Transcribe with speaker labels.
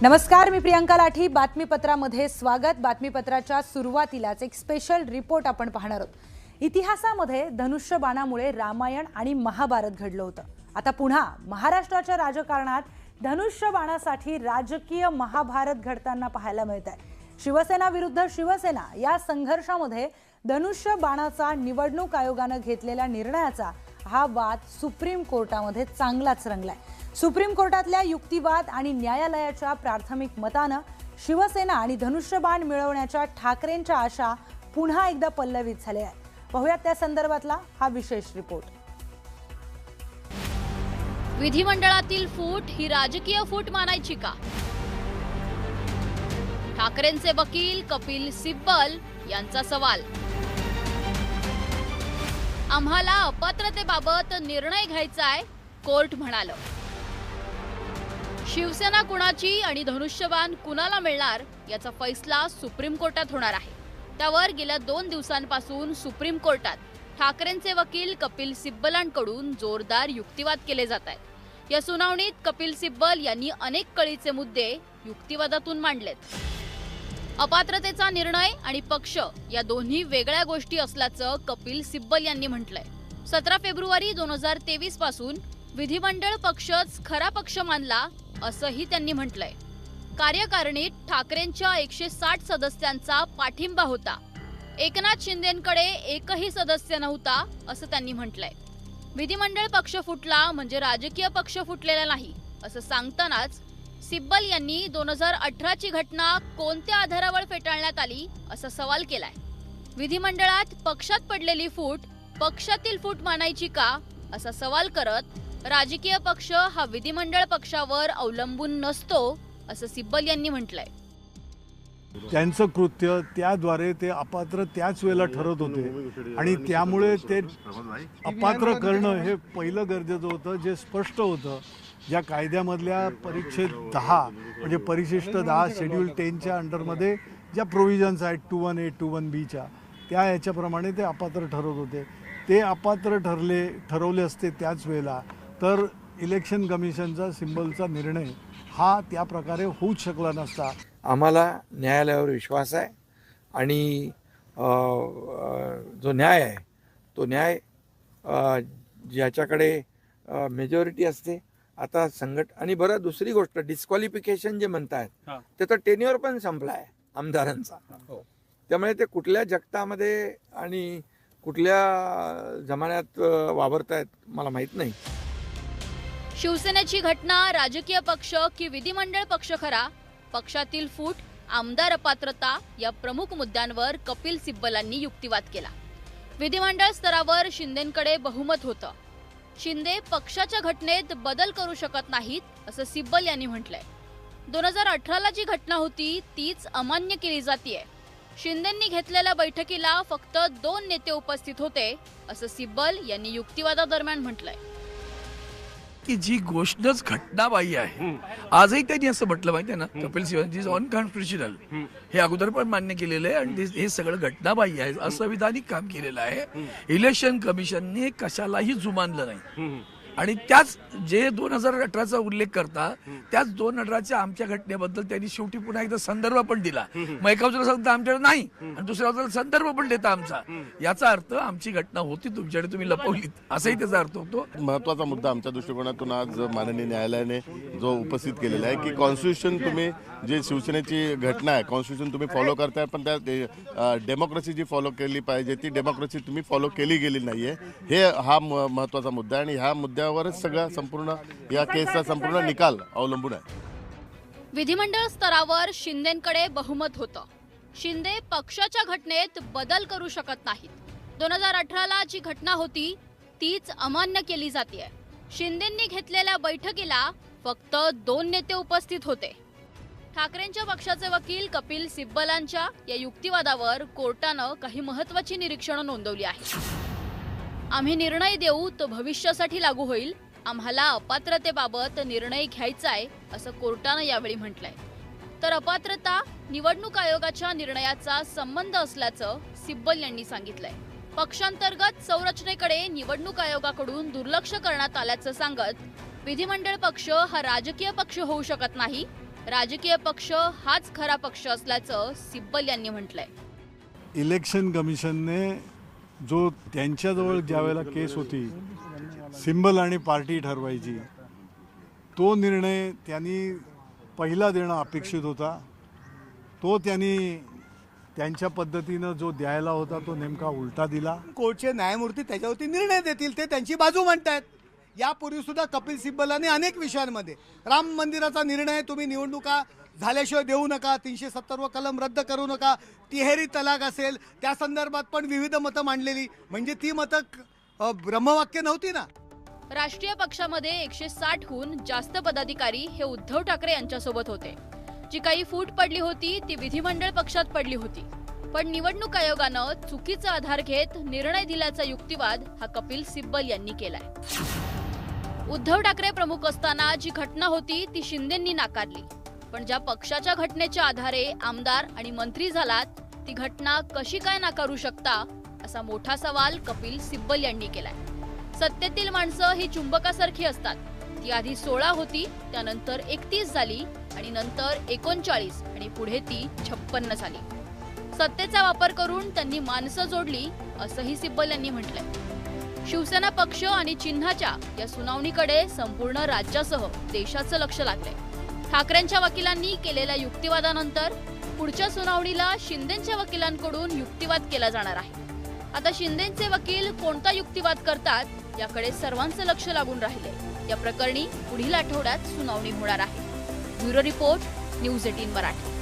Speaker 1: नमस्कार, मी प्रियंका लाठी. बातमीपत्रामध्ये स्वागत. बातमीपत्राच्या सुरुवातीलाच एक स्पेशल रिपोर्ट आपण पाहणार आहोत. इतिहासामध्ये धनुष्यबाणामुळे रामायण आणि महाभारत घडलं होतं. आता पुन्हा महाराष्ट्राच्या राजकारणात धनुष्यबाणासाठी राजकीय महाभारत घडताना पाहायला मिळत आहे. शिवसेना विरुद्ध शिवसेना या संघर्षामध्ये धनुष्यबाणाचा निवडणूक आयोगाने घेतलेल्या निर्णयाचा हा वाद सुप्रीम कोर्टामध्ये चांगलाच रंगलाय. सुप्रीम कोर्टातल्या युक्तिवाद आणि न्यायालयाच्या प्राथमिक मतानं शिवसेना आणि धनुष्यबाण मिळवण्याच्या ठाकरेंच्या आशा पुन्हा एकदा पल्लवित झाल्या आहेत. पाहूयात त्या संदर्भातला हा विशेष रिपोर्ट.
Speaker 2: विधिमंडळातील फूट ही राजकीय फूट मानायची का? ठाकरेंचे वकील कपिल सिब्बल यांचा सवाल. आम्हाला अपात्रतेबाबत निर्णय घ्यायचा आहे, कोर्ट म्हणालं. शिवसेना कुणाची आणि धनुष्यबाण कुणाला मिळणार याचा फैसला सुप्रीम कोर्टात होणार आहे. त्यावर गेल्या 2 दिवसांपासून सुप्रीम कोर्टात ठाकरेंचे वकील कपिल सिब्बलांकडून जोरदार युक्तिवाद केले जात आहेत. या सुनावणीत कपिल सिब्बल यांनी अनेक कळीचे मुद्दे युक्तिवादातून मांडलेत. अपात्रतेचा निर्णय आणि पक्ष या दोन्ही वेगळ्या गोष्टी असल्याचं कपिल सिब्बल यांनी म्हटलंय. 17 फेब्रुवारी 2023 पासून विधिमंडळ पक्षच खरा पक्ष मानला असंही त्यांनी म्हटलंय. कार्यकारिणीत ठाकरेंच्या 160 सदस्यांचा पाठिंबा होता. एकनाथ शिंदेंकडे एकही सदस्य नव्हता असं त्यांनी म्हटलंय. विधिमंडळ पक्ष फुटला म्हणजे राजकीय पक्ष फुटलेला नाही असं सांगतानाच सिब्बल यांनी 2018 ची घटना कोणत्या आधारावर फेटाळण्यात आली असा सवाल केलाय. विधिमंडळात पक्षात पडलेली फूट पक्षातील फूट मानायची का असा सवाल करत राजकीय पक्ष हा विधिमंडळ पक्षावर अवलंबून नसतो असं सिब्बल यांनी म्हटलंय.
Speaker 3: त्यांचं कृत्य त्याद्वारे ते अपात्र त्याच वेळेला ठरत होते आणि त्यामुळे ते अपात्र करणं हे पहिलं गरजेचं होतं, जे स्पष्ट होतं. ज्या कायद्यामधल्या परिच्छेद 10 म्हणजे परिशिष्ट 10 शेड्यूल 10च्या अंडरमध्ये ज्या प्रोव्हिजन्स आहेत 21A 21Bच्या, त्या याच्याप्रमाणे ते अपात्र ठरत होते. ते अपात्र ठरवले असते त्याच वेळेला तर इलेक्शन कमिशनचा सिंबलचा निर्णय हा त्या प्रकारे होऊच शकला नसता.
Speaker 4: आम्हाला न्यायालयावर विश्वास आहे आणि जो न्याय आहे तो न्याय ज्याच्याकडे मेजॉरिटी असते. आता आणि बरं दुसरी गोष्ट, डिस्क्वालिफिकेशन जे म्हणतायत त्याचा टेन्युअर पण संपला आहे आमदारांचा. त्यामुळे ते कुठल्या जगतामध्ये आणि कुठल्या जमान्यात वावरतायत मला माहीत नाही.
Speaker 2: शिवसेनेची घटना राजकीय पक्ष की विधिमंडळ पक्ष खरा? पक्षातील फूट, आमदार अपात्रता या प्रमुख मुद्द्यांवर कपिल सिब्बलांनी युक्तिवाद केला. विधिमंडळ स्तरावर शिंदेंकडे बहुमत होतं. शिंदे पक्षाच्या घटनेत बदल करू शकत नाहीत असं सिब्बल यांनी म्हटलंय. 2018ला जी घटना होती तीच अमान्य केली जातीये. शिंदेंनी घेतलेल्या बैठकीला फक्त 2 नेते उपस्थित होते असं सिब्बल यांनी युक्तिवादादरम्यान म्हटलंय.
Speaker 5: की जी गोष्टच घटनाबाह्य आहे, आजही त्यांनी असं म्हटलं माहिती आहे ना, कपिल सिब्बल इज अनकॉन्स्टिट्युशनल, हे अगोदर पण मान्य केलेलं आहे आणि हे सगळं घटनाबाह्य आहे, असंविधानिक काम केलेलं आहे. इलेक्शन कमिशनने कशालाही जुमानलं नाही आणि त्याच जे 2018चा उल्लेख करता त्याच 2018च्या आमच्या घटनेबद्दल त्यांनी शेवटी पुन्हा एकदा संदर्भ पण दिला. मग एका बाजूला सांगता आमच्याकडे नाही आणि दुसऱ्या बाजूला संदर्भ पण देता आमचा. याचा अर्थ आमची घटना होती, तुमच्याकडे तुम्ही लपवलीत, असाही त्याचा अर्थ होतो.
Speaker 6: महत्वाचा मुद्दा आमच्या दृष्टिकोनातून आज माननीय न्यायालयाने जो उपस्थित केलेला आहे की कॉन्स्टिट्यूशन तुम्ही जे शिवसेनेची घटना आहे, कॉन्स्टिट्यूशन तुम्ही फॉलो करताय पण त्या डेमोक्रेसी जी फॉलो केली पाहिजे ती डेमोक्रेसी तुम्ही फॉलो केली गेली नाहीये. हे हा महत्वाचा मुद्दा आहे आणि ह्या मुद्द्यावरच सगळा संपूर्ण या केसचा संपूर्ण निकाल अवलंबून आहे.
Speaker 2: विधिमंडळ स्तरावर शिंदेंकडे बहुमत होतं. शिंदे पक्षाच्या घटनेत बदल करू शकत नाहीत. 2018ला जी घटना होती तीच अमान्य केली जाते. शिंदेंनी घेतलेल्या बैठकीला फक्त 2 नेते उपस्थित होते. ठाकरेंच्या पक्षाचे वकील कपिल सिब्बलांच्या या युक्तिवादावर कोर्टानं काही महत्त्वाची निरीक्षणं नोंदवली आहेत. आम्ही निर्णय देऊ तो भविष्यासाठी लागू होईल. आम्हाला अपात्रतेबाबत निर्णय घ्यायचा आहे असं कोर्टानं यावेळी म्हटलंय. तर अपात्रता निवडणूक आयोगाच्या निर्णयाचा संबंध असल्याचं सिब्बल यांनी सांगितलंय. पक्षांतर्गत संरचनेकडे निवडणूक आयोगाकडून दुर्लक्ष करण्यात आल्याचं सांगत विधिमंडळ पक्ष हा राजकीय पक्ष होऊ शकत नाही. राजकीय पक्ष हाच खरा पक्ष असल्याचं सिब्बल यांनी म्हटलंय.
Speaker 3: इलेक्शन कमिशनने जो त्यांच्याजवळ ज्यावेळेला केस होती सिंबल आणि पार्टी ठरवायची, तो निर्णय त्यांनी पहिला देणं अपेक्षित होता. तो त्यांनी त्यांच्या पद्धतीनं जो द्यायला होता तो नेमका उलटा दिला.
Speaker 7: कोर्टचे न्यायमूर्ती त्याच्यावरती निर्णय देतील, ते त्यांची बाजू म्हणतायत. यापूर्वी सुद्धा कपिल सिब्बलांनी अनेक विषयांमध्ये राम मंदिराचा निर्णय तुम्ही निवडणुका झाल्याशिवाय देऊ नका, 370 कलम रद्द करू नका, तिहेरी तलाक असेल त्या संदर्भात पण विविध मतं मांडलेली. म्हणजे ती मतं ब्रह्मवाक्य नव्हती ना.
Speaker 2: राष्ट्रीय पक्षामध्ये 160हून जास्त पदाधिकारी हे उद्धव ठाकरे यांच्यासोबत होते. जी काही फूट पडली होती ती विधिमंडळ पक्षात पडली होती. पण निवडणूक आयोगानं चुकीचा आधार घेत निर्णय दिल्याचा युक्तिवाद हा कपिल सिब्बल यांनी केलाय. उद्धव ठाकरे प्रमुख असताना जी घटना होती ती शिंदेंनी नाकारली, पण ज्या पक्षाच्या घटनेच्या आधारे आमदार आणि मंत्री झालात ती घटना कशी काय नाकारू शकता, असा मोठा सवाल कपिल सिब्बल यांनी केलाय. सत्तेतील माणसं ही चुंबकासारखी असतात. ती आधी 16 होती, त्यानंतर 31 झाली आणि नंतर 39 आणि पुढे ती 56 झाली. सत्तेचा वापर करून त्यांनी माणसं जोडली, असंही सिब्बल यांनी म्हटलंय. शिवसेना पक्ष आणि चिन्हाच्या या सुनावणीकडे संपूर्ण राज्यासह देशाचं लक्ष लागलंय. ठाकरेंच्या वकिलांनी केलेल्या युक्तिवादानंतर पुढच्या सुनावणीला शिंदेच्या वकिलांकडून युक्तिवाद केला जाणार आहे. आता शिंदेचे वकील कोणता युक्तिवाद करतात याकडे सर्वांचं लक्ष लागून राहिले. या प्रकरणी पुढील आठवड्यात सुनावणी होणार आहे. Bureau report, news 18 Marathi.